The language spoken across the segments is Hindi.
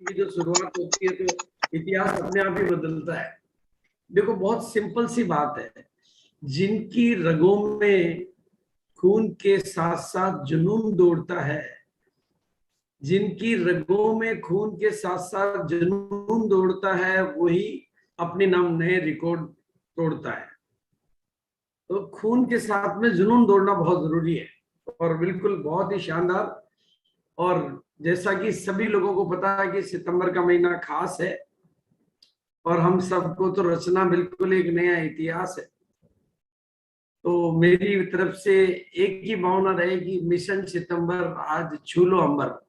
की जो शुरुआत होती है तो इतिहास अपने आप ही बदलता है। देखो बहुत सिंपल सी बात है, जिनकी रगों में खून के साथ साथ जुनून दौड़ता है, जिनकी रगों में खून के साथ साथ जुनून दौड़ता है, वही अपने नाम नए रिकॉर्ड तोड़ता है। तो खून के साथ में जुनून दौड़ना बहुत जरूरी है और बिल्कुल बहुत ही शानदार। और जैसा कि सभी लोगों को पता है कि सितंबर का महीना खास है और हम सबको तो रचना बिल्कुल एक नया इतिहास है। तो मेरी तरफ से एक ही भावना रहेगी, मिशन सितंबर आज छू लो अंबर।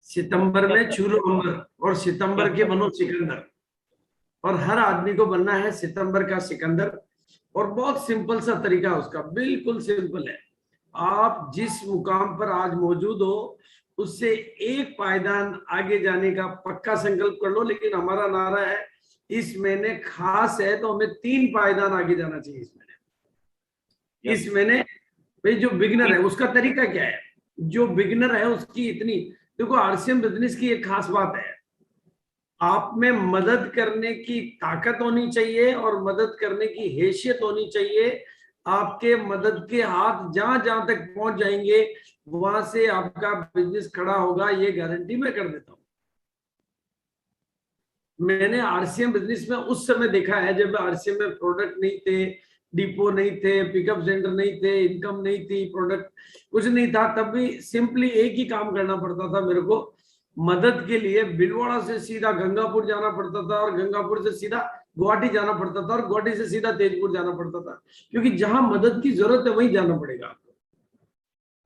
सितंबर में छू लो अंबर और सितंबर के बनो सिकंदर। और हर आदमी को बनना है सितंबर का सिकंदर। और बहुत सिंपल सा तरीका उसका, बिल्कुल सिंपल है। आप जिस मुकाम पर आज मौजूद हो उससे एक पायदान आगे जाने का पक्का संकल्प कर लो। लेकिन हमारा नारा है इस महीने खास है तो हमें 3 पायदान आगे जाना चाहिए इस महीने। इस महीने भाई जो बिगिनर है उसका तरीका क्या है, जो बिगिनर है उसकी इतनी, देखो आरसीएम बिजनेस की एक खास बात है, आप में मदद करने की ताकत होनी चाहिए और मदद करने की हैसियत होनी चाहिए। आपके मदद के हाथ जहां जहां तक पहुंच जाएंगे वहां से आपका बिजनेस खड़ा होगा, ये गारंटी मैं कर देता हूं। मैंने आरसीएम बिजनेस में उस समय देखा है जब आरसीएम में प्रोडक्ट नहीं थे, डिपो नहीं थे, पिकअप सेंटर नहीं थे, इनकम नहीं थी, प्रोडक्ट कुछ नहीं था, तब भी सिंपली एक ही काम करना पड़ता था मेरे को। मदद के लिए बिलवाड़ा से सीधा गंगापुर जाना पड़ता था और गंगापुर से सीधा गुवाहाटी जाना पड़ता था और गुवाहाटी से सीधा तेजपुर जाना पड़ता था, क्योंकि जहां मदद की जरूरत है वहीं जाना पड़ेगा आपको।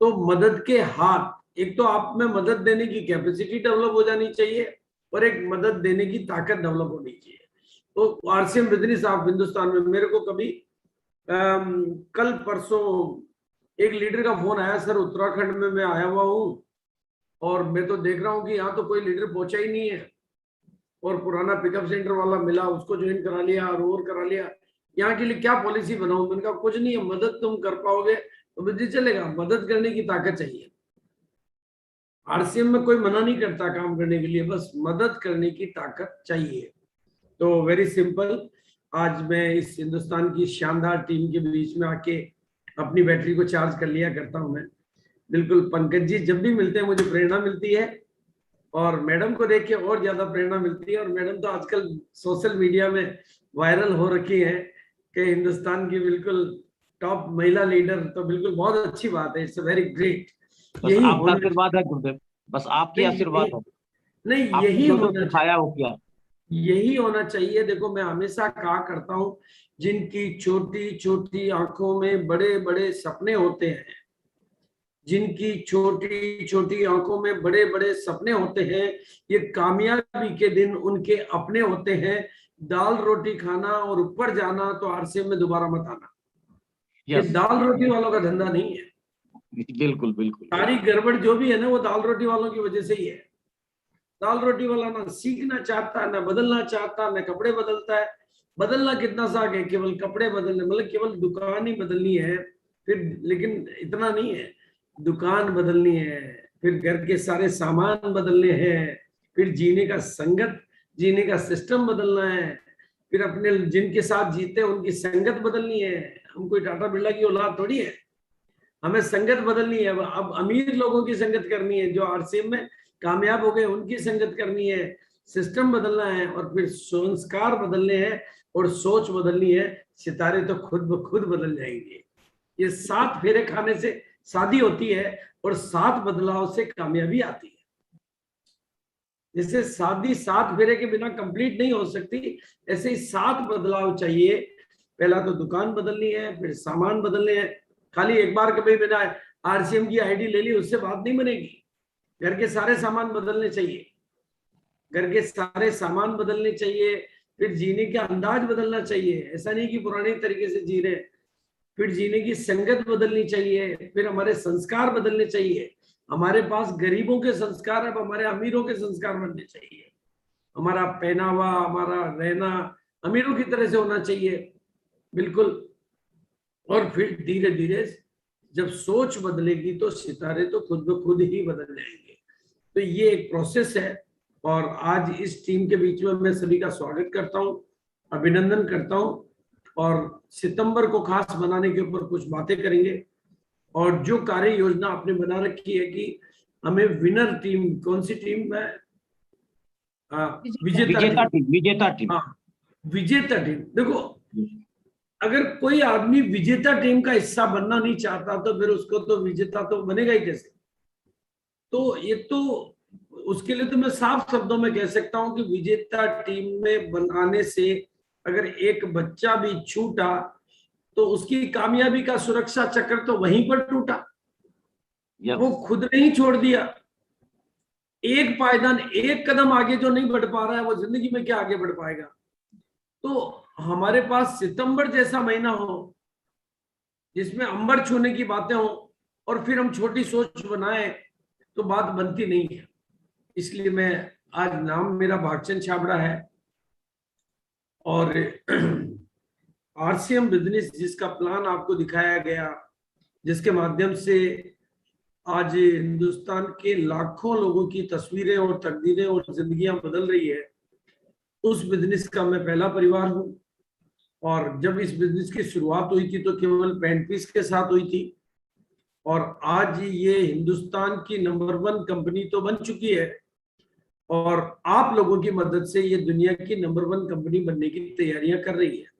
तो मदद के हाथ, एक तो आप में मदद देने की कैपेसिटी डेवलप हो जानी चाहिए और एक मदद देने की ताकत डेवलप होनी चाहिए। तो आरसीएम बिजनेस आप हिंदुस्तान में, मेरे को कभी कल परसों एक लीडर का फोन आया, सर उत्तराखंड में मैं आया हुआ हूँ और मैं तो देख रहा हूँ कि यहाँ तो कोई लीडर पहुंचा ही नहीं है और पुराना पिकअप सेंटर वाला मिला उसको ज्वाइन करा लिया और करा लिया, यहाँ के लिए क्या पॉलिसी बनाऊं। मैंने कहा कुछ नहीं है, मदद तुम कर पाओगे तो बिजनेस चलेगा, मदद करने की ताकत चाहिए। आरसीएम में कोई मना नहीं करता काम करने के लिए, बस मदद करने की ताकत चाहिए। तो वेरी सिंपल, आज मैं इस हिंदुस्तान की शानदार टीम के बीच में आके अपनी बैटरी को चार्ज कर लिया करता हूं मैं। बिल्कुल पंकज जी जब भी मिलते हैं मुझे प्रेरणा मिलती है और मैडम को देख के और ज्यादा प्रेरणा मिलती है। और मैडम तो आजकल सोशल मीडिया में वायरल हो रखी है कि हिंदुस्तान की बिल्कुल टॉप महिला लीडर, तो बिल्कुल बहुत अच्छी बात है, इट्स वेरी ग्रेट। बस यही आपका होना, आशीर्वाद है गुरुदेव, बस आपकी नहीं आशीर्वाद है। नहीं आपने यही जो जो होना सिखाया चाहिए, वो किया। यही होना चाहिए। देखो मैं हमेशा कहा करता हूं, जिनकी छोटी छोटी आंखों में बड़े बड़े सपने होते हैं, जिनकी छोटी छोटी आंखों में बड़े बड़े सपने होते हैं, ये कामयाबी के दिन उनके अपने होते हैं। दाल रोटी खाना और ऊपर जाना तो आरसीएम में दोबारा मत आना। ये यस, दाल रोटी वालों का धंधा नहीं है। बिल्कुल बिल्कुल सारी बिल्कुल। गड़बड़ जो भी है ना वो दाल रोटी वालों की वजह से ही है। दाल रोटी वाला ना सीखना चाहता, ना बदलना चाहता, ना कपड़े बदलता है। बदलना कितना साग है, केवल कपड़े बदलने, मतलब केवल दुकान ही बदलनी है फिर, लेकिन इतना नहीं है, दुकान बदलनी है, फिर घर के सारे सामान बदलने हैं, फिर जीने का संगत, जीने का सिस्टम बदलना है, फिर अपने जिनके साथ जीते हैं उनकी संगत बदलनी है। हम कोई टाटा बिरला की औलाद थोड़ी है, हमें संगत बदलनी है। अब अमीर लोगों की संगत करनी है, जो आरसीएम में कामयाब हो गए उनकी संगत करनी है, सिस्टम बदलना है और फिर संस्कार बदलने हैं और सोच बदलनी है। सितारे तो खुद ब खुद बदल जाएंगे। ये 7 फेरे खाने से शादी होती है और 7 बदलाव से कामयाबी आती है। जैसे शादी 7 फेरे के बिना कंप्लीट नहीं हो सकती, ऐसे ही 7 बदलाव चाहिए। पहला तो दुकान बदलनी है, फिर सामान बदलने हैं। खाली एक बार कभी मैंने आरसीएम की आईडी ले ली उससे बात नहीं बनेगी, घर के सारे सामान बदलने चाहिए, घर के सारे सामान बदलने चाहिए। फिर जीने का अंदाज बदलना चाहिए, ऐसा नहीं कि पुराने तरीके से जी रहे। फिर जीने की संगत बदलनी चाहिए, फिर हमारे संस्कार बदलने चाहिए। हमारे पास गरीबों के संस्कार, अब हमारे अमीरों के संस्कार बनने चाहिए। हमारा पहनावा, हमारा रहना अमीरों की तरह से होना चाहिए, बिल्कुल। और फिर धीरे धीरे जब सोच बदलेगी तो सितारे तो खुद ब खुद ही बदल जाएंगे। तो ये एक प्रोसेस है और आज इस टीम के बीच में मैं सभी का स्वागत करता हूं, अभिनंदन करता हूं और सितंबर को खास बनाने के ऊपर कुछ बातें करेंगे। और जो कार्य योजना आपने बना रखी है कि हमें विनर टीम, कौन सी टीम है? विजेता विजेता टीम। टीम, विजेता टीम। हाँ, विजेता टीम। देखो, अगर कोई आदमी विजेता टीम का हिस्सा बनना नहीं चाहता तो फिर उसको तो विजेता तो बनेगा ही कैसे? तो ये तो उसके लिए तो मैं साफ शब्दों में कह सकता हूं कि विजेता टीम में बनाने से अगर एक बच्चा भी छूटा तो उसकी कामयाबी का सुरक्षा चक्र तो वहीं पर टूटा। वो खुद ने ही छोड़ दिया। एक पायदान, एक कदम आगे जो नहीं बढ़ पा रहा है वो जिंदगी में क्या आगे बढ़ पाएगा? तो हमारे पास सितंबर जैसा महीना हो जिसमें अंबर छूने की बातें हो और फिर हम छोटी सोच बनाए तो बात बनती नहीं है। इसलिए मैं आज, नाम मेरा भागचंद छाबड़ा है और आरसीएम बिजनेस जिसका प्लान आपको दिखाया गया, जिसके माध्यम से आज हिंदुस्तान के लाखों लोगों की तस्वीरें और तकदीरें और जिंदगियां बदल रही है, उस बिजनेस का मैं पहला परिवार हूं। और जब इस बिजनेस की शुरुआत हुई थी तो केवल पेंट पीस के साथ हुई थी और आज ये हिंदुस्तान की नंबर 1 कंपनी तो बन चुकी है और आप लोगों की मदद से ये दुनिया की नंबर 1 कंपनी बनने की तैयारियां कर रही है।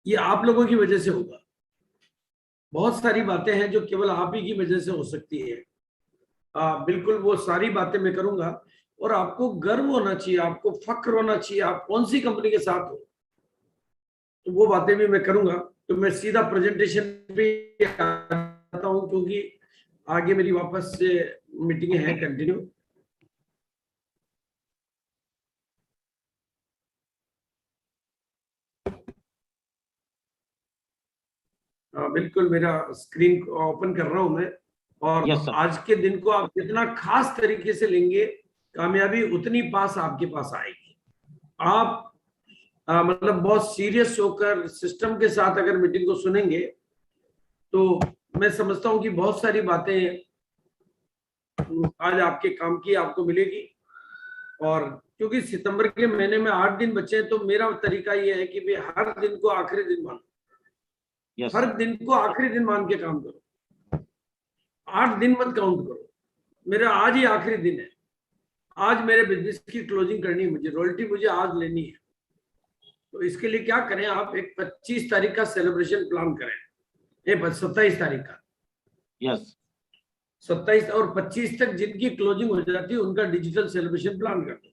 ये आप लोगों की वजह से होगा। बहुत सारी बातें हैं जो केवल आप ही की वजह से हो सकती है। बिल्कुल वो सारी बातें मैं करूंगा और आपको गर्व होना चाहिए, आपको फक्र होना चाहिए आप कौन सी कंपनी के साथ हो, तो वो बातें भी मैं करूंगा। तो मैं सीधा प्रेजेंटेशन पे आता हूं क्योंकि आगे मेरी वापस से मीटिंग है कंटिन्यू। बिल्कुल, मेरा स्क्रीन ओपन कर रहा हूं मैं। और आज के दिन को आप जितना खास तरीके से लेंगे, कामयाबी उतनी पास आपके पास आएगी। आप मतलब बहुत सीरियस होकर सिस्टम के साथ अगर मीटिंग को सुनेंगे तो मैं समझता हूं कि बहुत सारी बातें आज आपके काम की आपको मिलेगी। और क्योंकि सितंबर के महीने में 8 दिन बचे हैं तो मेरा तरीका यह है कि भाई हर दिन को आखिरी दिन मानो। हर दिन को आखिरी दिन मान के काम करो, 8 दिन मत काउंट करो। मेरा आज ही आखिरी दिन है, आज मेरे बिजनेस की क्लोजिंग करनी है, मुझे रॉयल्टी मुझे आज लेनी है। तो इसके लिए क्या करें, आप एक 25 तारीख का सेलिब्रेशन प्लान करें, 27 तारीख का। 27 और 25 तक जिनकी क्लोजिंग हो जाती है उनका डिजिटल सेलिब्रेशन प्लान कर दो,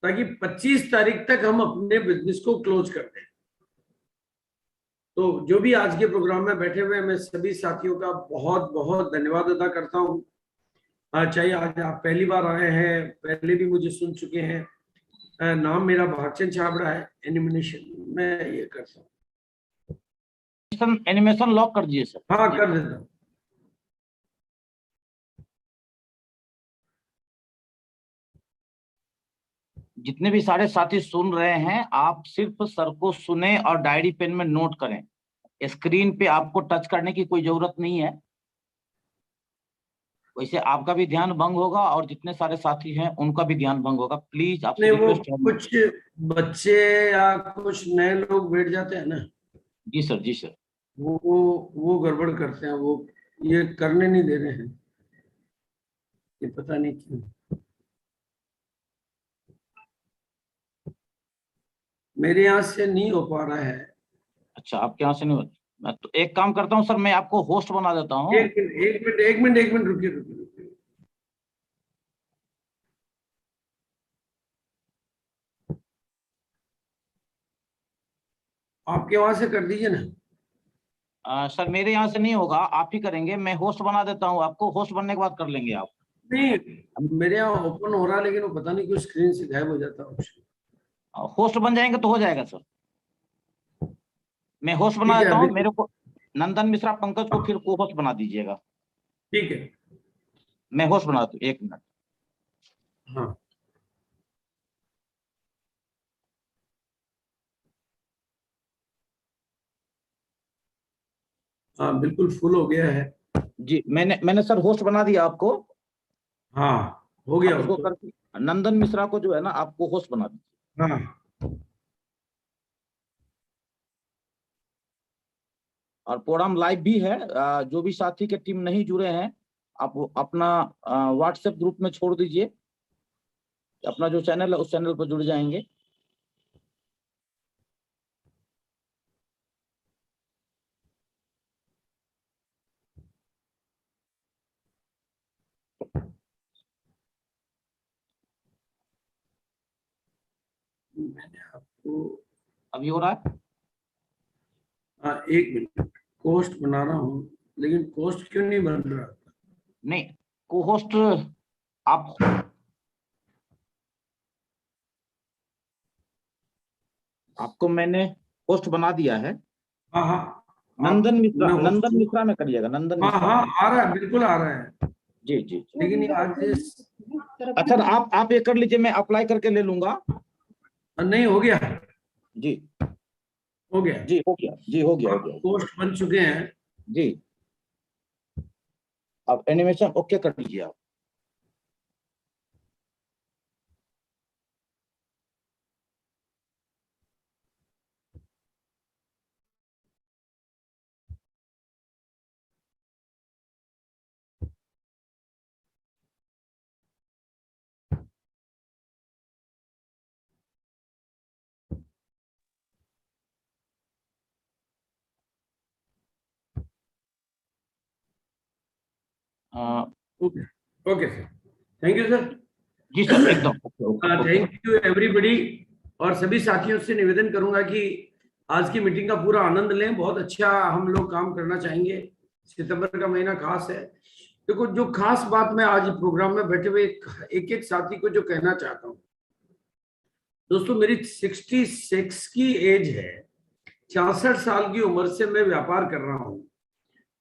ताकि 25 तारीख तक हम अपने बिजनेस को क्लोज कर दें। तो जो भी आज के प्रोग्राम में बैठे हुए मैं सभी साथियों का बहुत बहुत धन्यवाद अदा करता हूं। चाहे आज आप पहली बार आए हैं, पहले भी मुझे सुन चुके हैं। नाम मेरा भागचंद छाबड़ा है। एनिमेशन मैं ये करता हूँ। एनिमेशन लॉक कर दीजिए सर। हाँ, कर देता हूँ। जितने भी सारे साथी सुन रहे हैं, आप सिर्फ सर को सुने और डायरी पेन में नोट करें। स्क्रीन पे आपको टच करने की कोई जरूरत नहीं है, वैसे आपका भी ध्यान भंग होगा और जितने सारे साथी हैं उनका भी ध्यान भंग होगा। प्लीज आपसे रिक्वेस्ट है। कुछ बच्चे या कुछ नए लोग बैठ जाते हैं ना। जी सर, जी सर। वो गड़बड़ करते हैं, वो ये करने नहीं दे रहे हैं, ये पता नहीं क्यों। मेरे यहाँ से नहीं हो पा रहा है। अच्छा, आपके यहाँ से नहीं होता? मैं तो एक काम करता हूँ सर, मैं आपको होस्ट बना देता हूँ। एक मिनट रुकिए। आपके वहां से कर दीजिए ना। सर मेरे यहाँ से नहीं होगा, आप ही करेंगे। मैं होस्ट बना देता हूँ आपको, होस्ट बनने के बाद कर लेंगे आप। नहीं, मेरे यहाँ ओपन हो रहा है लेकिन वो पता नहीं क्यों स्क्रीन से गायब हो जाता है। होस्ट बन जाएंगे तो हो जाएगा सर। मैं होस्ट बना देता हूँ, मेरे को नंदन मिश्रा पंकज को फिर को होस्ट बना दीजिएगा। ठीक है, मैं होस्ट बना दूँ, 1 मिनट। हाँ हाँ, बिल्कुल फुल हो गया है। जी, मैंने सर होस्ट बना दिया आपको। हाँ हो गया आप उसको वो तो। करके नंदन मिश्रा को जो है ना आपको होस्ट बना दीजिए। हाँ और प्रोग्राम लाइव भी है, जो भी साथी के टीम नहीं जुड़े हैं आप अपना व्हाट्सएप ग्रुप में छोड़ दीजिए, अपना जो चैनल है उस चैनल पर जुड़ जाएंगे। मैंने आपको, अभी हो रहा है? हाँ एक मिनट, पोस्ट बना रहा हूँ, लेकिन पोस्ट क्यों नहीं बन रहा? नहीं, को होस्ट आप आपको मैंने होस्ट बना दिया है। हाँ हाँ नंदन आप, मिश्रा, मैं होस्ट नंदन हूँ। मिश्रा में करिएगा, नंदन हाँ मिश्रा। हाँ आ रहा है, बिल्कुल आ रहा है, जी जी। लेकिन ये आज अच्छा आप ये कर लीजिए, मैं अप्लाई करके ले लूंगा। नहीं हो गया, जी हो गया। जी हो गया, जी हो गया, हो गया पोस्ट बन चुके हैं। जी। अब एनिमेशन ओके कर दीजिए आप। Okay okay sir, thank you sir. जी सर, एकदम okay okay okay. Thank you everybody. और सभी साथियों से निवेदन करूंगा कि आज की मीटिंग का पूरा आनंद लें, बहुत अच्छा हम लोग काम करना चाहेंगे। सितंबर का महीना खास है। देखो, जो खास बात मैं आज प्रोग्राम में बैठे हुए एक एक साथी को जो कहना चाहता हूँ, दोस्तों मेरी 66 की एज है, 66 साल की उम्र से मैं व्यापार कर रहा हूँ,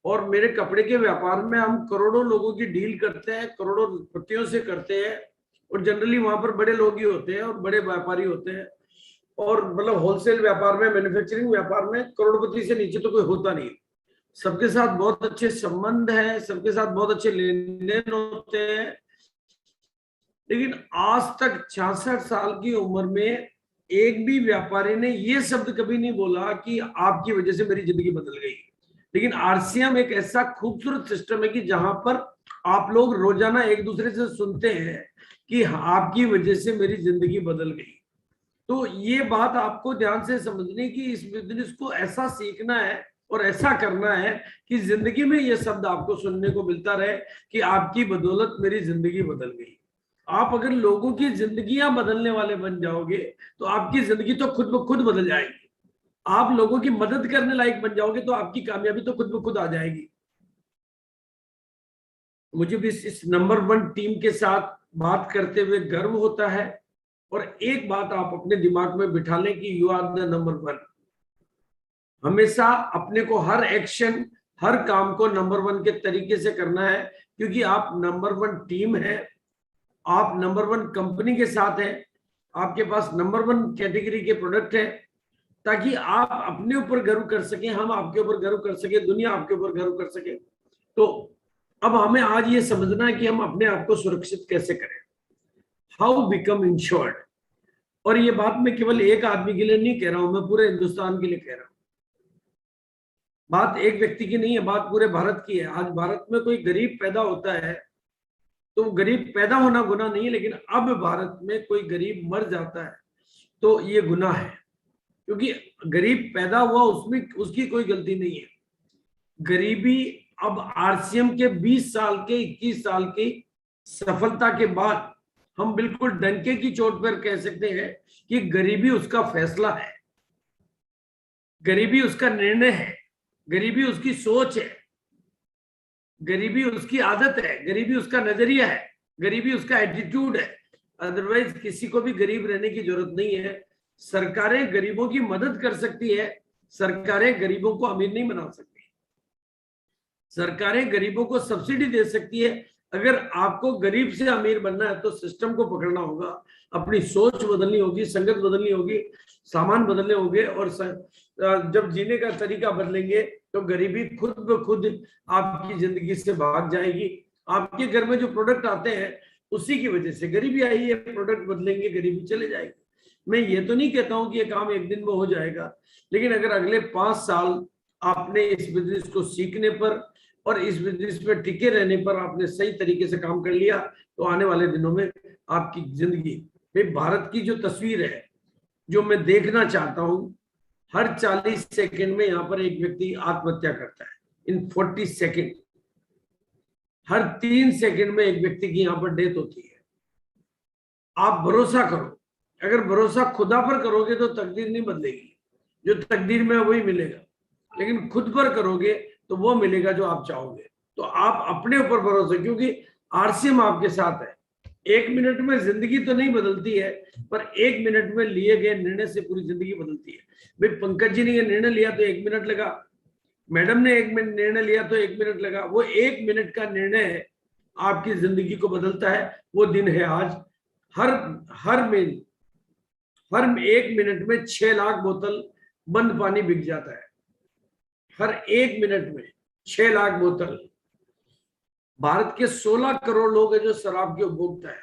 और मेरे कपड़े के व्यापार में हम करोड़ों लोगों की डील करते हैं, करोड़ों पतियों से करते हैं, और जनरली वहां पर बड़े लोग ही होते हैं और बड़े व्यापारी होते हैं, और मतलब होलसेल व्यापार में, मैन्युफैक्चरिंग व्यापार में करोड़पति से नीचे तो कोई होता नहीं। सबके साथ बहुत अच्छे संबंध है, सबके साथ बहुत अच्छे लेन देन होते हैं, लेकिन आज तक 66 साल की उम्र में एक भी व्यापारी ने ये शब्द कभी नहीं बोला कि आपकी वजह से मेरी जिंदगी बदल गई। लेकिन आरसीएम एक ऐसा खूबसूरत सिस्टम है कि जहां पर आप लोग रोजाना एक दूसरे से सुनते हैं कि आपकी वजह से मेरी जिंदगी बदल गई। तो ये बात आपको ध्यान से समझनी कि इस बिजनेस को ऐसा सीखना है और ऐसा करना है कि जिंदगी में ये शब्द आपको सुनने को मिलता रहे कि आपकी बदौलत मेरी जिंदगी बदल गई। आप अगर लोगों की जिंदगियां बदलने वाले बन जाओगे तो आपकी जिंदगी तो खुद ब खुद बदल जाएगी। आप लोगों की मदद करने लायक बन जाओगे तो आपकी कामयाबी तो खुद ब खुद आ जाएगी। मुझे भी इस नंबर 1 टीम के साथ बात करते हुए गर्व होता है। और एक बात आप अपने दिमाग में बिठा लें कि यू आर द नंबर 1। हमेशा अपने को हर एक्शन, हर काम को नंबर 1 के तरीके से करना है, क्योंकि आप नंबर 1 टीम है, आप नंबर 1 कंपनी के साथ हैं, आपके पास नंबर 1 कैटेगरी के प्रोडक्ट है, ताकि आप अपने ऊपर गर्व कर सकें, हम आपके ऊपर गर्व कर सके, दुनिया आपके ऊपर गर्व कर सके। तो अब हमें आज ये समझना है कि हम अपने आप को सुरक्षित कैसे करें, हाउ बिकम इंश्योर्ड। और ये बात मैं केवल एक आदमी के लिए नहीं कह रहा हूं, मैं पूरे हिंदुस्तान के लिए कह रहा हूं। बात एक व्यक्ति की नहीं है, बात पूरे भारत की है। आज भारत में कोई गरीब पैदा होता है तो गरीब पैदा होना गुनाह नहीं है, लेकिन अब भारत में कोई गरीब मर जाता है तो ये गुनाह है, क्योंकि गरीब पैदा हुआ, उसमें उसकी कोई गलती नहीं है। गरीबी अब आरसीएम के 20 साल के 21 साल की सफलता के बाद हम बिल्कुल डंके की चोट पर कह सकते हैं कि गरीबी उसका फैसला है, गरीबी उसका निर्णय है, गरीबी उसकी सोच है, गरीबी उसकी आदत है, गरीबी उसका नजरिया है, गरीबी उसका एटीट्यूड है। अदरवाइज किसी को भी गरीब रहने की जरूरत नहीं है। सरकारें गरीबों की मदद कर सकती है, सरकारें गरीबों को अमीर नहीं बना सकती। सरकारें गरीबों को सब्सिडी दे सकती है। अगर आपको गरीब से अमीर बनना है तो सिस्टम को पकड़ना होगा, अपनी सोच बदलनी होगी, संगत बदलनी होगी, सामान बदलने होंगे, और जब जीने का तरीका बदलेंगे तो गरीबी खुद ब खुद आपकी जिंदगी से भाग जाएगी आपके घर में जो प्रोडक्ट आते हैं उसी की वजह से गरीबी आई है। प्रोडक्ट बदलेंगे, गरीबी चले जाएगी। मैं ये तो नहीं कहता हूं कि ये काम एक दिन में हो जाएगा, लेकिन अगर अगले 5 साल आपने इस बिजनेस को सीखने पर और इस बिजनेस में टिके रहने पर आपने सही तरीके से काम कर लिया, तो आने वाले दिनों में आपकी जिंदगी, भाई भारत की जो तस्वीर है जो मैं देखना चाहता हूं, हर 40 सेकंड में यहाँ पर एक व्यक्ति आत्महत्या करता है, इन 40 सेकंड। हर 3 सेकंड में एक व्यक्ति की यहाँ पर डेथ होती है। आप भरोसा करो, अगर भरोसा खुदा पर करोगे तो तकदीर नहीं बदलेगी, जो तकदीर में वही मिलेगा, लेकिन खुद पर करोगे तो वो मिलेगा जो आप चाहोगे। तो आप अपने ऊपर भरोसा, क्योंकि आरसीएम आपके साथ है। 1 मिनट में जिंदगी तो नहीं बदलती है, पर 1 मिनट में लिए गए निर्णय से पूरी जिंदगी बदलती है। भाई पंकज जी ने ये निर्णय लिया तो 1 मिनट लगा, मैडम ने 1 मिनट निर्णय लिया तो 1 मिनट लगा। वो 1 मिनट का निर्णय आपकी जिंदगी को बदलता है। वो दिन है आज। हर 1 मिनट में 6 लाख बोतल बंद पानी बिक जाता है। हर 1 मिनट में 6 लाख बोतल। भारत के 16 करोड़ लोग हैं जो शराब के उपभोक्ता है,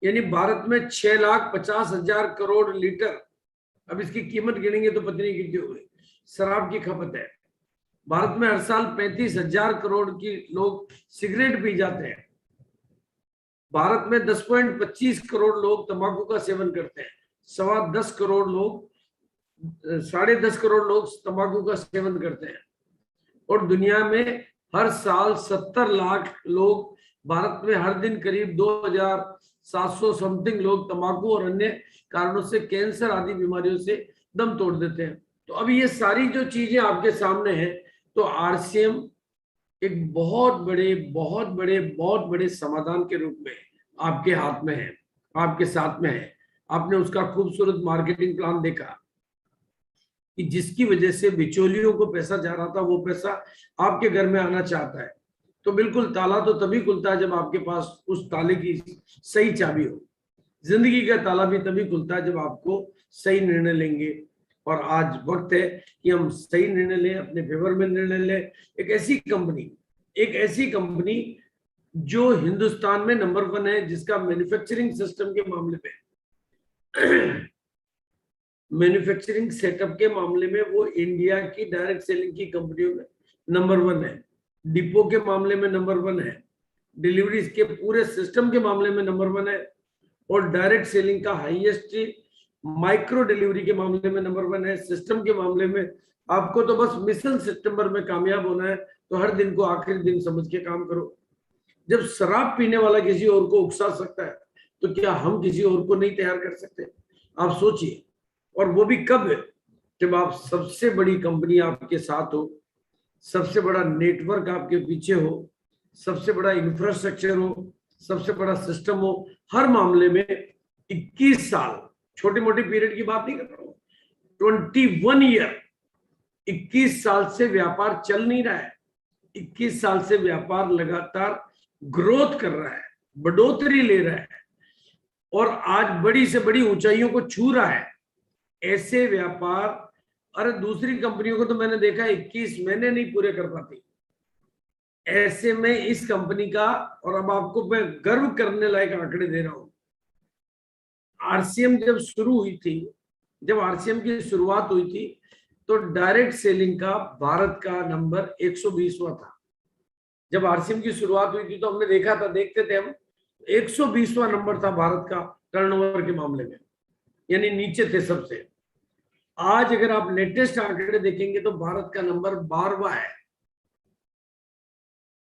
यानी भारत में 6,50,000 करोड़ लीटर, अब इसकी कीमत गिनेंगे तो पता नहीं कितनी होगी, शराब की खपत है। भारत में हर साल 35,000 करोड़ की लोग सिगरेट पी जाते हैं। भारत में 10.25 करोड़ लोग तंबाकू का सेवन करते हैं। 10.25 करोड़ लोग, 10.5 करोड़ लोग तंबाकू का सेवन करते हैं। और दुनिया में हर साल 70 लाख लोग, भारत में हर दिन करीब 2,700 समथिंग लोग तंबाकू और अन्य कारणों से, कैंसर आदि बीमारियों से दम तोड़ देते हैं। तो अब ये सारी जो चीजें आपके सामने हैं, तो आरसीएम एक बहुत बड़े समाधान के रूप में आपके हाथ में है, आपके साथ में है। आपने उसका खूबसूरत मार्केटिंग प्लान देखा कि जिसकी वजह से बिचौलियों को पैसा जा रहा था, वो पैसा आपके घर में आना चाहता है। तो बिल्कुल, ताला तो तभी खुलता है जब आपके पास उस ताले की सही चाबी हो। जिंदगी का ताला भी तभी खुलता है जब आपको सही निर्णय लेंगे। और आज वक्त है कि हम सही निर्णय लें, अपने फेवर में निर्णय लें। एक ऐसी कंपनी जो हिंदुस्तान में नंबर 1 है, जिसका मैन्युफैक्चरिंग सिस्टम के मामले में मैन्युफैक्चरिंग सेटअप के मामले में वो इंडिया की डायरेक्ट सेलिंग की कंपनियों में नंबर 1 है, डिपो के मामले में नंबर 1 है, डिलीवरीज के पूरे सिस्टम के मामले में नंबर 1 है, और डायरेक्ट सेलिंग का हाईएस्ट माइक्रो डिलीवरी के मामले में नंबर 1 है। सिस्टम के मामले में आपको तो बस मिशन सितंबर में कामयाब होना है, तो हर दिन को आखिरी दिन समझ के काम करो। जब शराब पीने वाला किसी और को उकसा सकता है, तो क्या हम किसी और को नहीं तैयार कर सकते? आप सोचिए। और वो भी कब? जब आप सबसे बड़ी कंपनी आपके साथ हो, सबसे बड़ा नेटवर्क आपके पीछे हो, सबसे बड़ा इंफ्रास्ट्रक्चर हो, सबसे बड़ा सिस्टम हो। हर मामले में 21 साल, छोटी मोटी पीरियड की बात नहीं कर रहा हूं, 21 ईयर, 21 साल से व्यापार चल नहीं रहा है। 21 साल से व्यापार लगातार ग्रोथ कर रहा है, बढ़ोतरी ले रहा है, और आज बड़ी से बड़ी ऊंचाइयों को छू रहा है। ऐसे व्यापार, अरे दूसरी कंपनियों को तो मैंने देखा 21 महीने नहीं पूरे कर पाती। ऐसे में इस कंपनी का, और अब आपको मैं गर्व करने लायक आंकड़े दे रहा हूं, आरसीएम जब शुरू हुई थी, जब आरसीएम की शुरुआत हुई थी, तो डायरेक्ट सेलिंग का भारत का नंबर 120वां था। जब आरसीएम की शुरुआत हुई थी तो हमने देखा था, देखते थे हम, 120वां नंबर था भारत का टर्नओवर के मामले में, यानी नीचे थे सबसे। आज अगर आप लेटेस्ट आंकड़े देखेंगे तो भारत का नंबर 12वां है।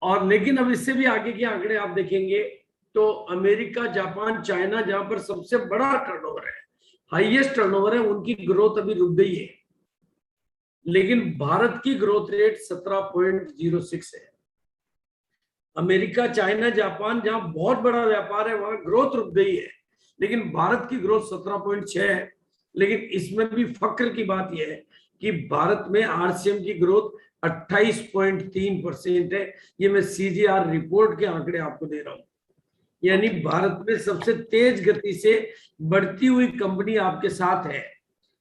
और लेकिन अब इससे भी आगे के आंकड़े आप देखेंगे तो अमेरिका, जापान, चाइना, जहां पर सबसे बड़ा टर्नओवर है, हाईएस्ट टर्नओवर है, उनकी ग्रोथ अभी रुक गई है। लेकिन भारत की ग्रोथ रेट 17.06 है। अमेरिका, चाइना, जापान, जहां बहुत बड़ा व्यापार है, वहां ग्रोथ रुक गई है, लेकिन भारत की ग्रोथ 17.6 है। लेकिन इसमें भी फक्र की बात यह है कि भारत में आरसीएम की ग्रोथ 28.3% है। ये मैं सीजीआर रिपोर्ट के आंकड़े आपको दे रहा हूं। यानी भारत में सबसे तेज गति से बढ़ती हुई कंपनी आपके साथ है,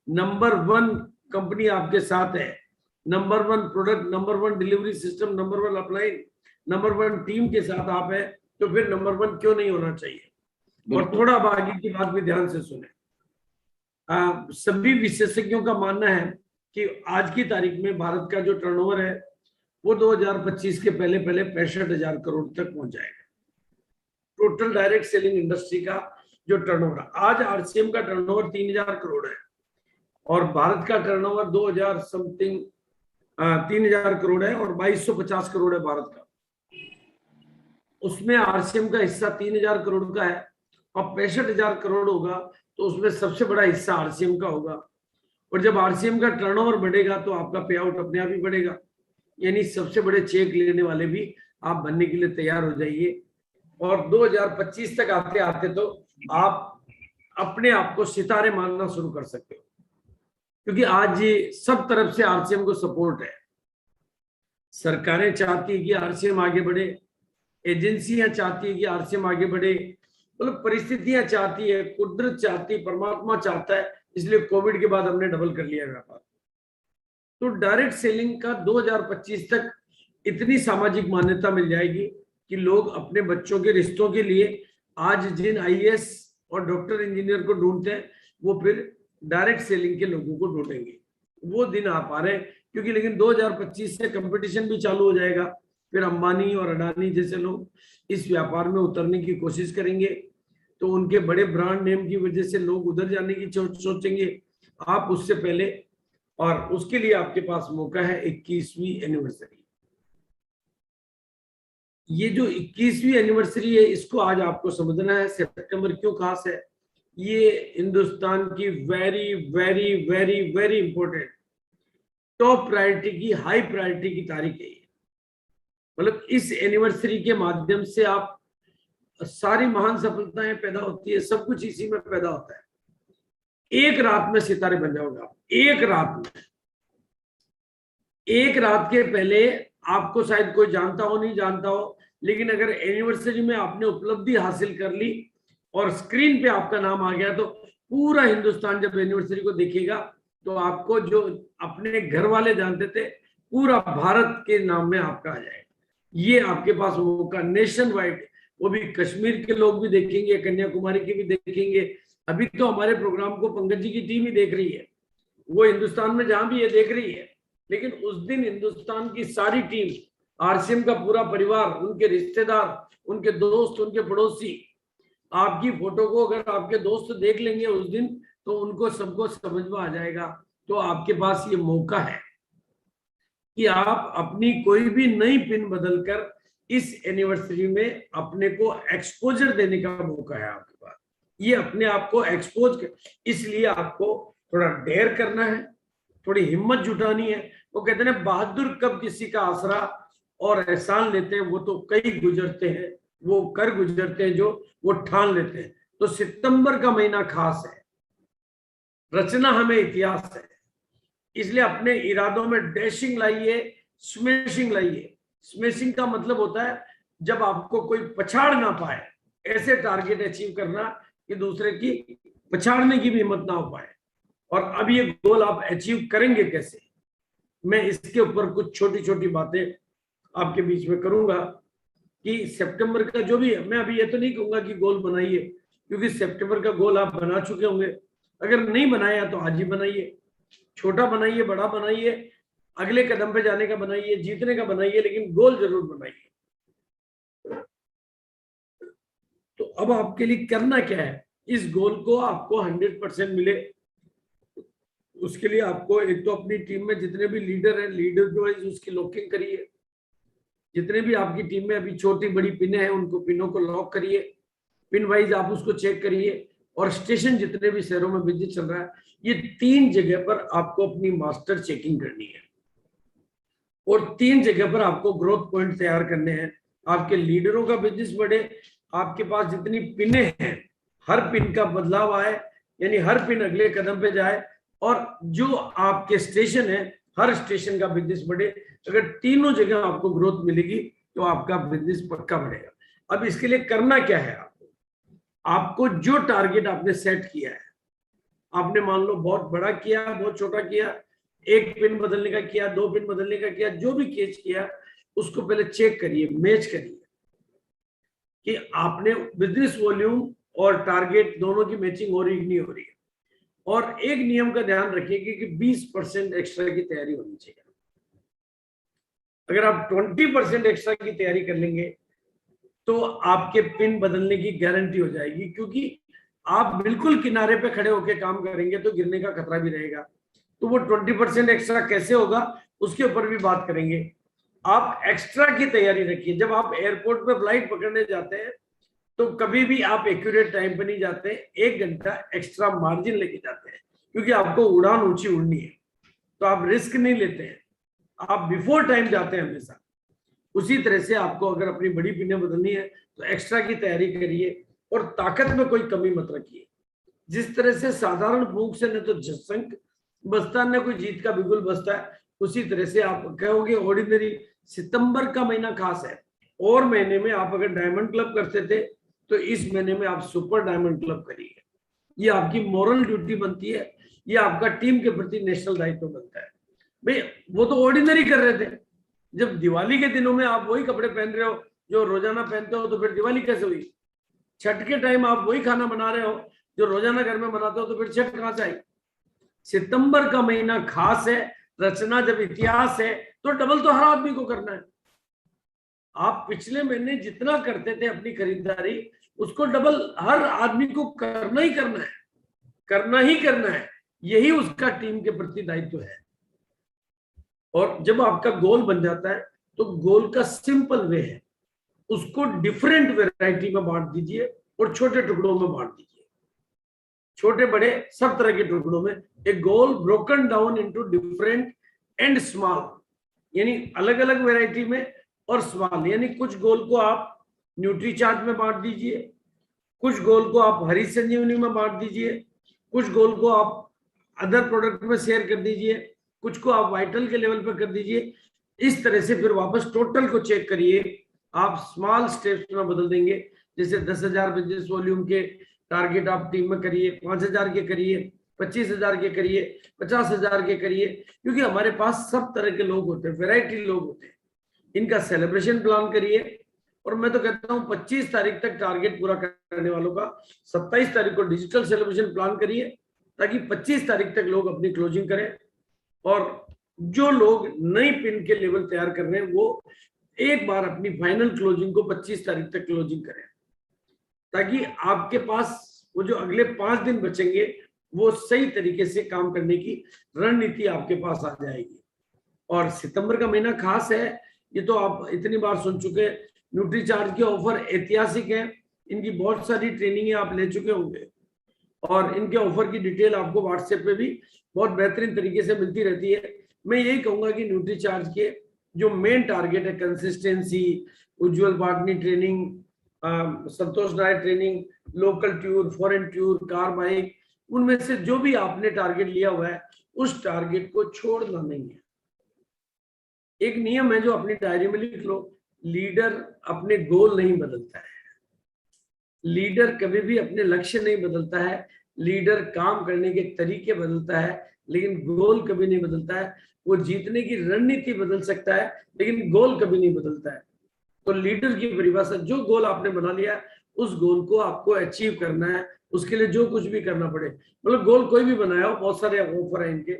नंबर 1 कंपनी आपके साथ है, number 1 product, number 1 delivery system, number 1 upline, number 1 team के साथ आप है, तो फिर नंबर 1 क्यों नहीं होना चाहिए। और थोड़ा अब आगे की बात भी ध्यान से सुने। सभी विशेषज्ञों का मानना है कि आज की तारीख में भारत का जो टर्नओवर है वो 2025 के पहले 65,000 करोड़ तक पहुंच जाएगा। टोटल डायरेक्ट सेलिंग इंडस्ट्री का जो टर्नओवर, आज आरसीएम का टर्नओवर 3,000 करोड़ है और भारत का टर्नओवर 2,000 समथिंग 3,000 करोड़ है और 2,250 करोड़ है भारत का। उसमें आरसीएम का हिस्सा 3,000 करोड़ का है और 65,000 करोड़ होगा तो उसमें सबसे बड़ा हिस्सा आरसीएम का होगा। और जब आरसीएम का टर्नओवर बढ़ेगा तो आपका पे आउट अपने आप ही बढ़ेगा, यानी सबसे बड़े चेक लेने वाले भी आप बनने के लिए तैयार हो जाइए। और 2025 तक आते आते तो आप अपने आप को सितारे मानना शुरू कर सकते हो, क्योंकि आज ये सब तरफ से आरसीएम को सपोर्ट है। सरकारें चाहती है कि आरसीएम आगे बढ़े, एजेंसियां चाहती है कि आरसीएम आगे बढ़े, मतलब परिस्थितियां चाहती है, कुदरत चाहती है, परमात्मा चाहता है। इसलिए कोविड के बाद हमने डबल कर लिया व्यापार। तो डायरेक्ट सेलिंग का 2025 तक इतनी सामाजिक मान्यता मिल जाएगी कि लोग अपने बच्चों के रिश्तों के लिए आज जिन आईएएस और डॉक्टर इंजीनियर को ढूंढते हैं वो फिर डायरेक्ट सेलिंग के लोगों को ढूंढेंगे। वो दिन आ पा रहे हैं, क्योंकि लेकिन 2025 से कंपटीशन भी चालू हो जाएगा। फिर अंबानी और अडानी जैसे लोग इस व्यापार में उतरने की कोशिश करेंगे, तो उनके बड़े ब्रांड नेम की वजह से लोग उधर जाने की सोचेंगे। आप उससे पहले, और उसके लिए आपके पास मौका है 21वीं एनिवर्सरी। ये जो 21वीं एनिवर्सरी है इसको आज आपको समझना है। सितंबर क्यों खास है, ये हिंदुस्तान की very very very very important top priority की, हाई प्रायोरिटी की तारीख है। मतलब इस एनिवर्सरी के माध्यम से आप सारी महान सफलताएं पैदा होती है, सब कुछ इसी में पैदा होता है। एक रात में सितारे बन जाओगे आप, एक रात में। एक रात के पहले आपको शायद कोई जानता हो नहीं जानता हो, लेकिन अगर एनिवर्सरी में आपने उपलब्धि हासिल कर ली और स्क्रीन पे आपका नाम आ गया, तो पूरा हिंदुस्तान जब एनिवर्सरी को देखेगा तो आपको जो अपने घर वाले जानते थे पूरा भारत के नाम में आपका आ जाएगा। ये आपके पास मौका नेशन वाइड, वो भी कश्मीर के लोग भी देखेंगे, कन्याकुमारी के भी देखेंगे। अभी तो हमारे प्रोग्राम को पंकज जी की टीम ही देख रही है, वो हिंदुस्तान में जहां भी ये देख रही है, लेकिन उस दिन हिंदुस्तान की सारी टीम, आरसीएम का पूरा परिवार, उनके रिश्तेदार, उनके दोस्त, उनके पड़ोसी, आपकी फोटो को अगर आपके दोस्त देख लेंगे उस दिन, तो उनको सबको समझ में आ जाएगा। तो आपके पास ये मौका है कि आप अपनी कोई भी नई पिन बदलकर इस एनिवर्सरी में अपने को एक्सपोजर देने का मौका है आपके पास। ये अपने आप को एक्सपोज कर, इसलिए आपको थोड़ा डेयर करना है, थोड़ी हिम्मत जुटानी है। वो कहते हैं बहादुर कब किसी का आसरा और एहसान लेते हैं, वो तो कई गुजरते हैं, वो कर गुजरते हैं जो वो ठान लेते हैं। तो सितंबर का महीना खास है, रचना हमें इतिहास है, इसलिए अपने इरादों में डैशिंग लाइए, स्मैशिंग लाइए। स्मैशिंग का मतलब होता है जब आपको कोई पछाड़ ना पाए, ऐसे टारगेट अचीव करना कि दूसरे की पछाड़ने की भी हिम्मत ना हो पाए। और अब ये गोल आप अचीव करेंगे कैसे, मैं इसके ऊपर कुछ छोटी छोटी बातें आपके बीच में करूंगा कि सितंबर का जो भी है, मैं अभी ये तो नहीं कहूंगा कि गोल बनाइए, क्योंकि सितंबर का गोल आप बना चुके होंगे। अगर नहीं बनाया तो आज ही बनाइए, छोटा बनाइए, बड़ा बनाइए, अगले कदम पे जाने का बनाइए, जीतने का बनाइए, लेकिन गोल जरूर बनाइए। तो अब आपके लिए करना क्या है, इस गोल को आपको 100% मिले, उसके लिए आपको एक तो अपनी टीम में जितने भी लीडर हैं, लीडर जो है उसकी लॉकिंग करिए। जितने भी आपकी टीम में अभी छोटी बड़ी पिनें हैं, उनको पिनों को लॉक करिए, पिन वाइज आप उसको चेक करिए। और स्टेशन जितने भी शहरों में बिजनेस चल रहा है, ये 3 जगह पर आपको अपनी मास्टर चेकिंग करनी है और 3 जगह पर आपको ग्रोथ पॉइंट तैयार करने हैं। आपके लीडरों का बिजनेस बढ़े, आपके पास जितनी पिने हैं हर पिन का बदलाव आए, यानी हर पिन अगले कदम पे जाए, और जो आपके स्टेशन है हर स्टेशन का बिजनेस बढ़े। अगर तीनों जगह आपको ग्रोथ मिलेगी तो आपका बिजनेस पक्का बढ़ेगा। अब इसके लिए करना क्या है, आपको जो टारगेट आपने सेट किया है, आपने मान लो बहुत बड़ा किया, बहुत छोटा किया, 1 पिन बदलने का किया, 2 पिन बदलने का किया, जो भी केस किया, उसको पहले चेक करिए, मैच करिए कि आपने बिजनेस वॉल्यूम और टारगेट दोनों की मैचिंग हो रही नहीं हो रही है। और एक नियम का ध्यान रखिए कि 20% एक्स्ट्रा की तैयारी होनी चाहिए। अगर आप 20% एक्स्ट्रा की तैयारी कर लेंगे तो आपके पिन बदलने की गारंटी हो जाएगी, क्योंकि आप बिल्कुल किनारे पे खड़े होकर काम करेंगे तो गिरने का खतरा भी रहेगा। तो वो 20% एक्स्ट्रा कैसे होगा उसके ऊपर भी बात करेंगे। आप एक्स्ट्रा की तैयारी रखिए। जब आप एयरपोर्ट पे फ्लाइट पकड़ने जाते हैं तो कभी भी आप एक्यूरेट टाइम पे नहीं जाते, 1 घंटा एक्स्ट्रा मार्जिन लेके जाते हैं, क्योंकि आपको उड़ान ऊंची उड़नी है, तो आप रिस्क नहीं लेते हैं, आप बिफोर टाइम जाते हैं हमेशा। उसी तरह से आपको अगर अपनी बड़ी पिनें बदलनी है तो एक्स्ट्रा की तैयारी करिए और ताकत में कोई कमी मत रखिए। जिस तरह से साधारण फूंक से न तो जसंक बसता न कोई जीत का बिगुल बसता है, उसी तरह से आप कहोगे ऑर्डिनरी सितंबर का महीना खास है, और महीने में आप अगर डायमंड क्लब करते थे तो इस महीने में आप सुपर डायमंड क्लब करिए। ये आपकी मॉरल ड्यूटी बनती है, ये आपका टीम के प्रति नेशनल दायित्व बनता है। भाई वो तो ऑर्डिनरी कर रहे थे, जब दिवाली के दिनों में आप वही कपड़े पहन रहे हो जो रोजाना पहनते हो, तो फिर दिवाली कैसे हुई? छठ के टाइम आप वही खाना बना रहे हो जो रोजाना घर में बनाते हो, तो फिर छठ कहां से आई? सितंबर का महीना खास है, रचना जब इतिहास है तो डबल तो हर आदमी को करना है। आप पिछले महीने जितना करते थे अपनी खरीदारी, उसको डबल हर आदमी को करना ही करना है, करना ही करना है। यही उसका टीम के प्रति दायित्व है। और जब आपका गोल बन जाता है तो गोल का सिंपल वे है, उसको डिफरेंट वैरायटी में बांट दीजिए और छोटे टुकड़ों में बांट दीजिए, छोटे बड़े सब तरह के टुकड़ों में। एक goal broken down into different and small, यानी अलग अलग वैरायटी में, और स्मॉल यानी कुछ गोल को आप न्यूट्री चार्ज में बांट दीजिए, कुछ गोल को आप हरी संजीवनी में बांट दीजिए, कुछ गोल को आप अदर प्रोडक्ट में शेयर कर दीजिए, कुछ को आप वाइटल के लेवल पर कर दीजिए। इस तरह से फिर वापस टोटल को चेक करिए, आप स्मॉल स्टेप्स में बदल देंगे। जैसे 10,000 बिजनेस वॉल्यूम के टारगेट आप टीम में करिए, 5,000 के करिए, 25,000 के करिए, 50,000 के करिए, क्योंकि हमारे पास सब तरह के लोग होते हैं, वैरायटी लोग होते हैं। इनका सेलिब्रेशन प्लान करिए, और मैं तो कहता हूँ 25 तारीख तक टारगेट पूरा करने वालों का 27 तारीख को डिजिटल सेलिब्रेशन प्लान करिए, ताकि 25 तारीख तक लोग अपनी क्लोजिंग करें। और जो लोग नई पिन के लेवल तैयार कर रहे हैं वो एक बार अपनी फाइनल क्लोजिंग को 25 तारीख तक क्लोजिंग करें, ताकि आपके पास वो जो अगले 5 दिन बचेंगे वो सही तरीके से काम करने की रणनीति आपके पास आ जाएगी। और सितंबर का महीना खास है, ये तो आप इतनी बार सुन चुके। न्यूट्री चार्ज के ऑफर ऐतिहासिक है, इनकी बहुत सारी ट्रेनिंग आप ले चुके होंगे, और इनके ऑफर की डिटेल आपको व्हाट्सएप पे भी बहुत बेहतरीन तरीके से मिलती रहती है। मैं यही कहूंगा कि न्यूट्री चार्ज के जो मेन टारगेट है, कंसिस्टेंसी, उज्ज्वल बाटनी training, Santosh Nair training, local tour, foreign tour, car bike, उनमें से जो भी आपने टारगेट लिया हुआ है उस टारगेट को छोड़ना नहीं है। एक नियम है जो अपनी डायरी में लिख लो, लीडर अपने गोल नहीं बदलता है, लीडर कभी भी अपने लक्ष्य नहीं बदलता है, लीडर काम करने के तरीके बदलता है लेकिन गोल कभी नहीं बदलता है। वो जीतने की रणनीति बदल सकता है लेकिन गोल कभी नहीं बदलता है। तो लीडर की परिभाषा, जो गोल आपने बना लिया उस गोल को आपको अचीव करना है, उसके लिए जो कुछ भी करना पड़े। मतलब गोल कोई भी बनाया हो, बहुत सारे ऑफर है इनके,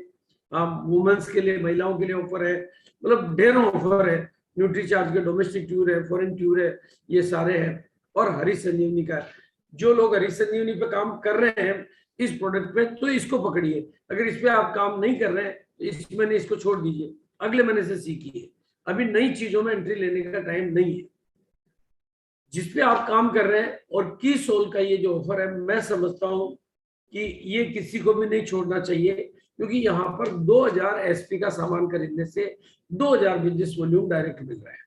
वुमेन्स के लिए, महिलाओं के लिए ऑफर है, मतलब ढेरों ऑफर है। न्यूट्री चार्ज के डोमेस्टिक टूर है, फॉरेन टूर है, ये सारे हैं। और हरी संजीवनी का, जो लोग हरी संजीवनी पे काम कर रहे हैं इस प्रोडक्ट पे, तो इसको पकड़िए। अगर इस पे आप काम नहीं कर रहे हैं तो इस महीने इसको छोड़ दीजिए, अगले महीने से सीखिए। अभी नई चीजों में एंट्री लेने का टाइम नहीं है। जिसपे आप काम कर रहे हैं और की सोल का ये जो ऑफर है, मैं समझता हूं कि ये किसी को भी नहीं छोड़ना चाहिए, क्योंकि यहाँ पर 2000 एसपी का सामान खरीदने से 2000 बिजनेस वॉल्यूम डायरेक्ट मिल रहा है,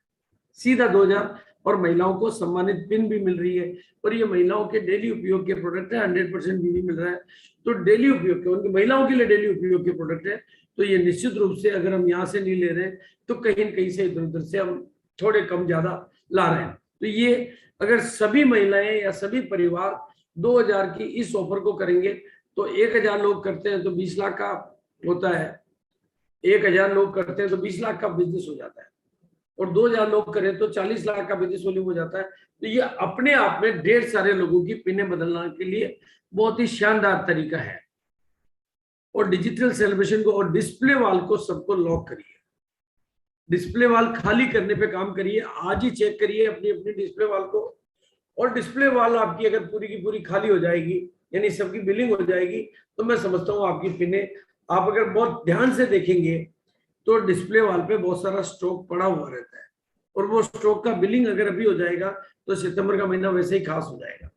सीधा 2000। और महिलाओं को सम्मानित पिन भी मिल रही है, और ये महिलाओं के डेली उपयोग के प्रोडक्ट है, 100% भी मिल रहा है। तो डेली उपयोग के, उनकी महिलाओं के लिए डेली उपयोग के प्रोडक्ट है। तो ये निश्चित रूप से अगर हम यहाँ से नहीं ले रहे हैं तो कहीं न कहीं से इधर उधर से हम थोड़े कम ज्यादा ला रहे हैं। तो ये अगर सभी महिलाएं या सभी परिवार 2000 की इस ऑफर को करेंगे तो 1000 लोग करते हैं तो 20 लाख का होता है, 1000 लोग करते हैं तो 20 लाख का बिजनेस हो जाता है। और 2000 लोग करें तो 40 लाख का बिजनेस वॉल्यूम हो जाता है। तो ये अपने आप में ढेर सारे लोगों की पिनें बदलने के लिए बहुत ही शानदार तरीका है। और डिजिटल सेलिब्रेशन को और डिस्प्ले वॉल को सबको लॉक करिए। डिस्प्ले वॉल खाली करने पे काम करिए, आज ही चेक करिए अपनी अपनी डिस्प्ले वॉल को। और डिस्प्ले वॉल आपकी अगर पूरी की पूरी खाली हो जाएगी, यानी सबकी बिलिंग हो जाएगी, तो मैं समझता हूँ आपकी पिने, आप अगर बहुत ध्यान से देखेंगे तो डिस्प्ले वॉल पे बहुत सारा स्टॉक पड़ा हुआ रहता है, और वो स्टॉक का बिलिंग अगर अभी हो जाएगा तो सितंबर का महीना वैसे ही खास हो जाएगा।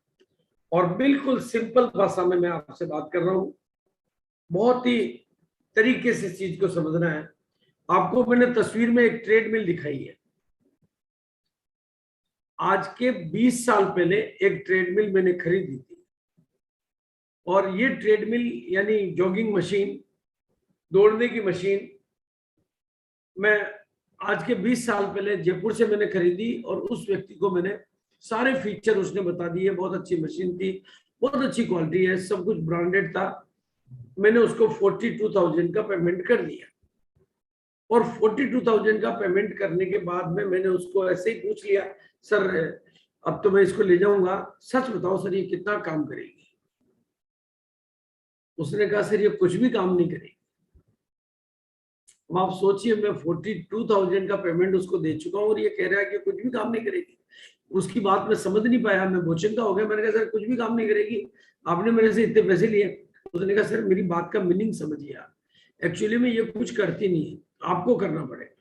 और बिल्कुल सिंपल भाषा में मैं आपसे बात कर रहा हूँ, बहुत ही तरीके से इस चीज को समझना है। आपको मैंने तस्वीर में एक ट्रेडमिल दिखाई है। आज के 20 साल पहले एक ट्रेडमिल मैंने खरीदी थी, और ये ट्रेडमिल यानी जॉगिंग मशीन, दौड़ने की मशीन, मैं आज के 20 साल पहले जयपुर से मैंने खरीदी, और उस व्यक्ति को मैंने सारे फीचर उसने बता दिए। बहुत अच्छी मशीन थी, बहुत अच्छी क्वालिटी है, सब कुछ ब्रांडेड था। मैंने उसको 42,000 का पेमेंट कर दिया, और 42,000 का पेमेंट करने के बाद में मैंने उसको ऐसे ही पूछ लिया, सर अब तो मैं इसको ले जाऊंगा, सच बताओ सर ये कितना काम करेगी? उसने कहा सर ये कुछ भी काम नहीं करेगी। अब आप सोचिए, मैं 42,000 का पेमेंट उसको दे चुका हूँ और ये कह रहा है कि कुछ भी काम नहीं करेगी। उसकी बात मैं समझ नहीं पाया, मैं बोचंगा हो गया। मैंने कहा सर कुछ भी काम नहीं करेगी, आपने मेरे से इतने पैसे लिए। उसने कहा सर मेरी बात का मीनिंग समझिए आप, एक्चुअली में ये कुछ करती नहीं है, आपको करना पड़ेगा।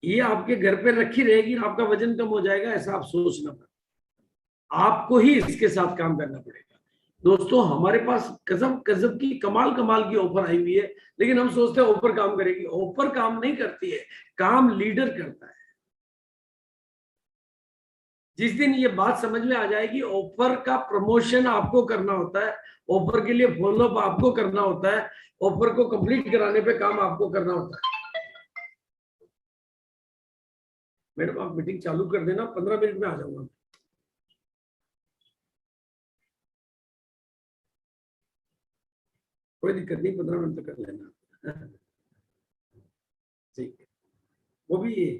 ये आपके घर पे रखी रहेगी, आपका वजन कम हो जाएगा, ऐसा आप सोचना पड़ेगा। आपको ही इसके साथ काम करना पड़ेगा। दोस्तों हमारे पास गजब गजब की कमाल कमाल की ऑफर आई हुई है, लेकिन हम सोचते हैं ऑफर काम करेगी। ऑफर काम नहीं करती है, काम लीडर करता है। जिस दिन ये बात समझ में आ जाएगी, ऑफर का प्रमोशन आपको करना होता है, ऑफर के लिए फॉलोअप आपको करना होता है, ऑफर को कंप्लीट कराने पे काम आपको करना होता है। मैडम आप मीटिंग चालू कर देना, 15 मिनट में आ जाऊंगा। कोई दिक्कत नहीं, 15 मिनट तक कर लेना। ठीक है, वो भी ये।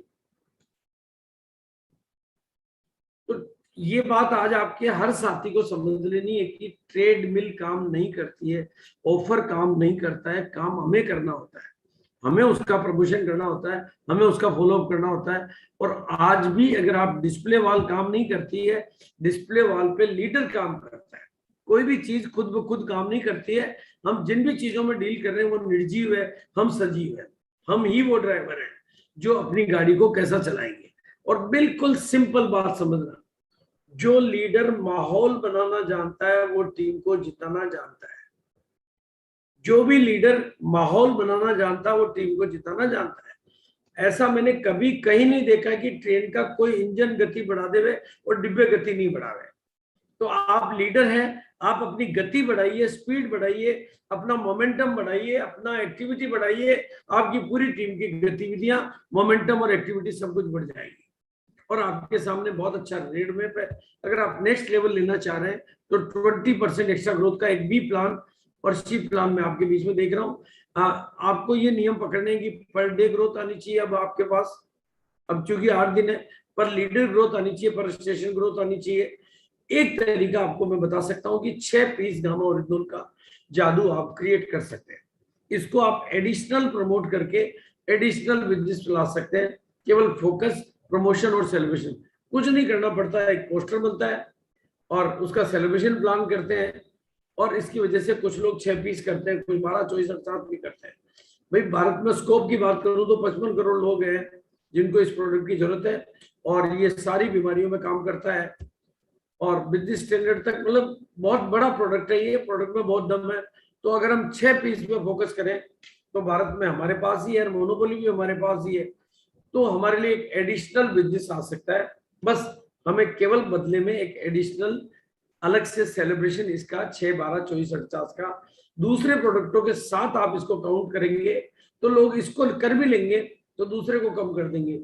तो ये बात आज आपके हर साथी को समझ लेनी है कि ट्रेड मिल काम नहीं करती है, ऑफर काम नहीं करता है, काम हमें करना होता है, हमें उसका प्रमोशन करना होता है, हमें उसका फॉलोअप करना होता है। और आज भी अगर आप डिस्प्ले वॉल काम नहीं करती है, डिस्प्ले वॉल पे लीडर काम करता है। कोई भी चीज खुद ब खुद काम नहीं करती है। हम जिन भी चीजों में डील कर रहे हैं वो निर्जीव है, हम सजीव है। हम ही वो ड्राइवर है जो अपनी गाड़ी को कैसा चलाएंगे। और बिल्कुल सिंपल बात समझना, जो लीडर माहौल बनाना जानता है वो टीम को जिताना जानता है। जो भी लीडर माहौल बनाना जानता है वो टीम को जिताना जानता है। ऐसा मैंने कभी कहीं नहीं देखा कि ट्रेन का कोई इंजन गति बढ़ा देवे और डिब्बे गति नहीं बढ़ावे। तो आप लीडर हैं, आप अपनी गति बढ़ाइए, स्पीड बढ़ाइए, अपना मोमेंटम बढ़ाइए, अपना एक्टिविटी बढ़ाइए। आपकी पूरी टीम की गतिविधियां, मोमेंटम और एक्टिविटी सब कुछ बढ़ जाएगी। और आपके सामने बहुत अच्छा रेड मैप है। अगर आप नेक्स्ट लेवल लेना चाह रहे हैं तो 20% एक्स्ट्रा ग्रोथ का एक बी प्लान और सी प्लान में आपके बीच में देख रहा हूँ। आपको ये नियम पकड़ने की पर डे ग्रोथ आनी चाहिए अब आपके पास, अब चूंकि 8 दिन है, पर लीडर ग्रोथ आनी चाहिए, पर स्टेशन ग्रोथ आनी चाहिए। एक तरीका आपको मैं बता सकता हूँ कि 6 पीस गामा ओरिजिनल का जादू आप क्रिएट कर सकते हैं। इसको आप एडिशनल प्रमोट करके एडिशनल बिजनेस ला सकते हैं। केवल फोकस, प्रमोशन और सेलिब्रेशन, कुछ नहीं करना पड़ता है। एक पोस्टर बनता है और उसका सेलिब्रेशन प्लान करते हैं, और इसकी वजह से कुछ लोग 6 पीस करते हैं, कुछ 12, 24 और 7 भी करते हैं। भाई भारत में स्कोप की बात करूं तो 55 करोड़ लोग हैं जिनको इस प्रोडक्ट की जरूरत है, और ये सारी बीमारियों में काम करता है और बिजनेस स्टैंडर्ड तक, मतलब बहुत बड़ा प्रोडक्ट है ये। प्रोडक्ट में बहुत दम है। तो अगर हम 6 पीस पे फोकस करें तो भारत में हमारे पास ही है, मोनोपोली भी हमारे पास ही है। तो हमारे लिए एक एडिशनल बिजनेस आ सकता है। बस हमें केवल बदले में एक एडिशनल अलग से सेलिब्रेशन इसका 6, 12, 24, 48 का दूसरे प्रोडक्टों के साथ आप इसको काउंट करेंगे तो लोग इसको कर भी लेंगे तो दूसरे को कम कर देंगे।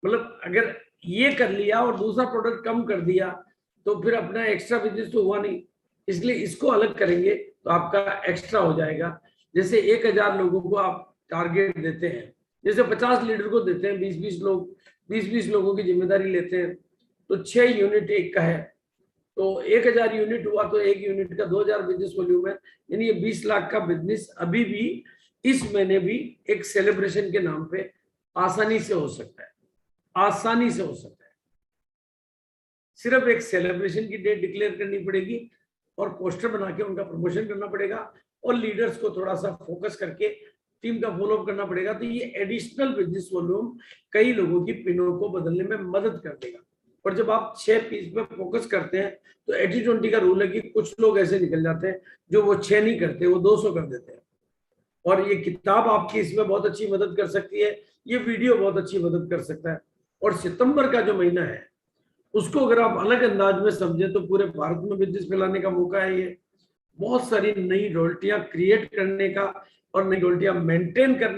मतलब अगर ये कर लिया और दूसरा प्रोडक्ट कम कर दिया तो फिर अपना एक्स्ट्रा बिजनेस तो हुआ नहीं। इसलिए इसको अलग करेंगे तो आपका एक्स्ट्रा हो जाएगा। जैसे 1000 लोगों को आप टारगेट देते हैं जैसे 50 लीडर को देते हैं, 20-20 लोगों की जिम्मेदारी लेते हैं, तो 6 यूनिट एक का है, तो 1000 यूनिट हुआ तो एक यूनिट का 2000 बिजनेस वॉल्यूम है, यानी ये 20 लाख का बिजनेस अभी भी इस महीने भी एक सेलिब्रेशन के नाम पे आसानी से हो सकता है, आसानी से हो सकता है। सिर्फ एक सेलिब्रेशन की डेट डिक्लेयर करनी पड़ेगी और पोस्टर बना के उनका प्रमोशन करना पड़ेगा और लीडर्स को थोड़ा सा फोकस करके टीम का फॉलोअप करना पड़ेगा, तो ये एडिशनल बिजनेस वॉल्यूम कई लोगों की पिनों को बदलने में मदद कर देगा। और जब आप 6 पीस पे फोकस करते हैं तो 80-20 का रूल है कि कुछ लोग ऐसे निकल जाते हैं जो वो 6 नहीं करते, वो 200 कर देते हैं। और ये किताब आपकी इसमें बहुत अच्छी मदद कर सकती है, ये वीडियो बहुत अच्छी मदद कर सकता है। और सितंबर का जो महीना है उसको अगर आप अलग अंदाज में समझें तो पूरे भारत में बिजनेस फैलाने का मौका है, ये बहुत सारी नई रॉयल्टियां क्रिएट करने का और नई रॉयल्टियां मेंटेन करने